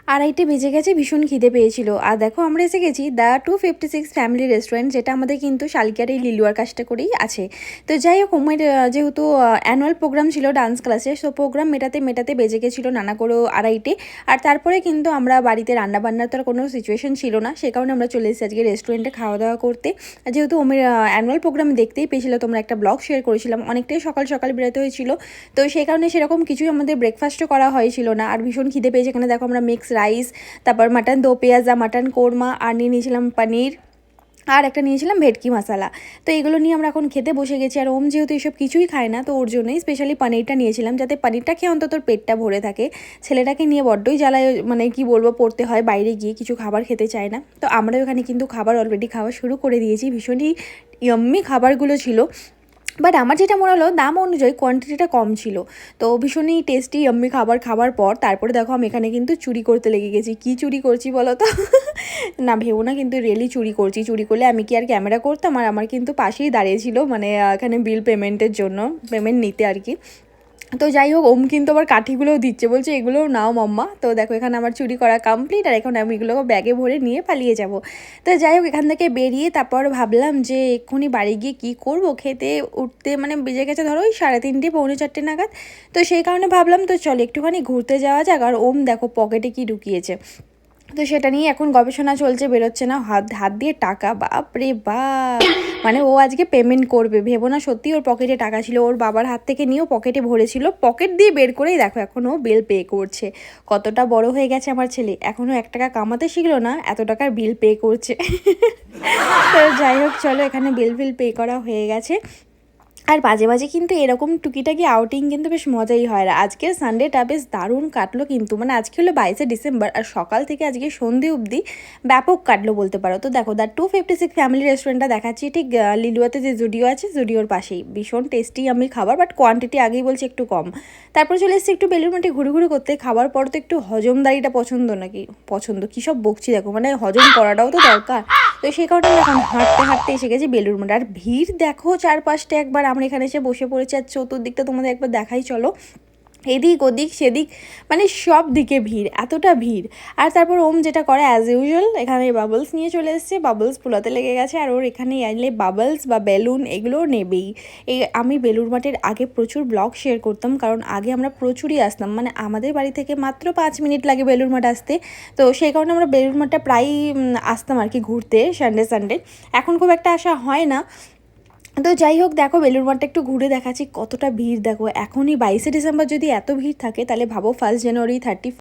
2:30 বেজে গেছে, ভীষণ খিদে পেয়েছিল। আর দেখো আমরা এসে গেছি দ্য 256 ফ্যামিলি রেস্টুরেন্ট, যেটা আমাদের কিন্তু শালিকার এই লিলুয়ার কাজটা করেই আছে। তো যাই হোক, ওমের যেহেতু অ্যানুয়াল প্রোগ্রাম ছিল ডান্স ক্লাসে, সো প্রোগ্রাম মেটাতে মেটাতে বেজে গেছিলো নানা করে 2:30। আর তারপরে কিন্তু আমরা বাড়িতে রান্নাবান্নার তো আর কোনো সিচুয়েশন ছিল না, সে কারণে আমরা চলে এসেছি আজকে রেস্টুরেন্টে খাওয়া দাওয়া করতে। যেহেতু ওমের অ্যানুয়াল প্রোগ্রাম দেখতেই পেয়েছিল, তোমরা একটা ব্লগ শেয়ার করেছিলাম, অনেকটাই সকাল সকাল বেরোতে হয়েছিল। তো সেই কারণে সেরকম কিছুই আমাদের ব্রেকফাস্টও করা হয়েছিল না। আর ভীষণ খিদে পেয়েছে। এখানে দেখো আমরা মিক্স রাইস, তারপর মাটন দো পেঁয়াজা, মাটন কোরমা, আর নিয়ে নিয়েছিলাম পনির, আর একটা নিয়েছিলাম ভেটকি মশালা। তো এগুলো নিয়ে আমরা এখন খেতে বসে গেছি। আর ওম যেহেতু এসব কিছুই খায় না, তো ওর জন্যই স্পেশালি পনিরটা নিয়েছিলাম, যাতে পনিরটা খেয়ে অন্তত ওর পেটটা ভরে থাকে। ছেলেটাকে নিয়ে বড্ডই জ্বালায়, মানে কি বলবো, পড়তে হয়, বাইরে গিয়ে কিছু খাবার খেতে চায় না। তো আমরাও এখানে কিন্তু খাবার অলরেডি খাওয়া শুরু করে দিয়েছি। ভীষণই ইয়াম্মি খাবারগুলো ছিল, বাট আমার যেটা মনে হলো দাম অনুযায়ী কোয়ান্টিটিটা কম ছিল। তো ভীষণই টেস্টি ইয়াম্মি খাবার খাবার পর তারপরে দেখো আমি এখানে কিন্তু চুরি করতে লেগে গেছি। কি চুরি করছি বলো তো? না ভেবো না, কিন্তু রিয়েলি চুরি করছি। চুরি করলে আমি কি আর ক্যামেরা করতাম? আর আমার কিন্তু পাশেই দাঁড়িয়েছিল, মানে এখানে বিল পেমেন্টের জন্য, পেমেন্ট নিতে আর কি। তো যাই হোক, ওম কিন্তু আবার কাঠিগুলোও দিচ্ছে, বলছে এগুলোও নাও মাম্মা। তো দেখো এখানে আমার চুরি করা কমপ্লিট, আর এখন আমি এগুলো ব্যাগে ভরে নিয়ে পালিয়ে যাব। তো যাই হোক, এখান থেকে বেরিয়ে তারপর ভাবলাম যে এক্ষুনি বাড়ি গিয়ে কী করব, খেতে উঠতে মানে বেজে গেছে ধরো ওই 3:30 পৌনে 4টে নাগাদ। তো সেই কারণে ভাবলাম তো চল একটুখানি ঘুরতে যাওয়া যাক। আর ওম দেখো পকেটে কি ঢুকিয়েছে, তো সেটা নিয়ে এখন গবেষণা চলছে, বেরোচ্ছে না। হাত হাত দিয়ে টাকা, বাপ রে বাপ, মানে ও আজকে পেমেন্ট করবে ভেবো না। সত্যি ওর পকেটে টাকা ছিল, ওর বাবার হাত থেকে নিয়েও পকেটে ভরেছিল, পকেট দিয়ে বের করেই দেখো এখন ও বিল পে করছে। কতটা বড় হয়ে গেছে আমার ছেলে, এখনও 1 টাকা কামাতে শিখলো না, এত টাকার বিল পে করছে। তো যাই হোক চলো, এখানে বিল পে করা হয়ে গেছে। আর মাঝে মাঝে কিন্তু এরকম টুকিটাকি আউটিং কিন্তু বেশ মজাই হয়। আর আজকের সানডেটা বেশ দারুণ কাটলো কিন্তু, মানে আজকে হলো 22শে ডিসেম্বর, আর সকাল থেকে আজকে সন্ধে অবধি ব্যাপক কাটলো বলতে পারো। তো দেখো দ্য 256 ফ্যামিলি রেস্টুরেন্টটা দেখাচ্ছি, ঠিক লিলুয়াতে যে জুডিও আছে, জুডিওর পাশেই। ভীষণ টেস্টি আমি খাবার, বাট কোয়ান্টিটি আগেই বলছি একটু কম। তারপর চলে এসেছি একটু বেলুর মাঠে ঘুরে ঘুরে করতে। খাবার পর তো একটু হজমদারিটা পছন্দ, নাকি পছন্দ কী সব বকছি দেখো, মানে হজম করাটাও তো দরকার। তো সেই কারণে আমি এখন হাঁটতে হাঁটতে এসে গেছি বেলুড় মঠ। আর ভিড় দেখো চারপাশটা একবার, আমরা এখানে এসে বসে পড়েছি। আর চতুর্দিকটা তোমাদের একবার দেখাই চলো, এদিক ওদিক সেদিক, মানে সব দিকে ভিড়, এতটা ভিড়। আর তারপর ওম যেটা করে অ্যাজ ইউজুয়াল, এখানে বাবলস নিয়ে চলে এসেছে, বাবলস ফুলাতে লেগে গেছে। আর ওর এখানে এলে বাবলস বা বেলুন এগুলো নেবেই। আমি বেলুড় মঠের আগে প্রচুর ব্লগ শেয়ার করতাম, কারণ আগে আমরা প্রচুরই আসতাম, মানে আমাদের বাড়ি থেকে মাত্র 5 মিনিট লাগে বেলুড় মঠ আসতে। তো সেই কারণে আমরা বেলুড় মঠটা প্রায়ই আসতাম আর কি ঘুরতে, সানডে। এখন খুব একটা আসা হয় না। তো যাই হোক, দেখো বেলুড় মঠটা একটু ঘুরে দেখাচ্ছি, কতটা ভিড় দেখো। এখনই 22শে ডিসেম্বর যদি এত ভিড় থাকে, তাহলে ভাবো 1 জানুয়ারি, 30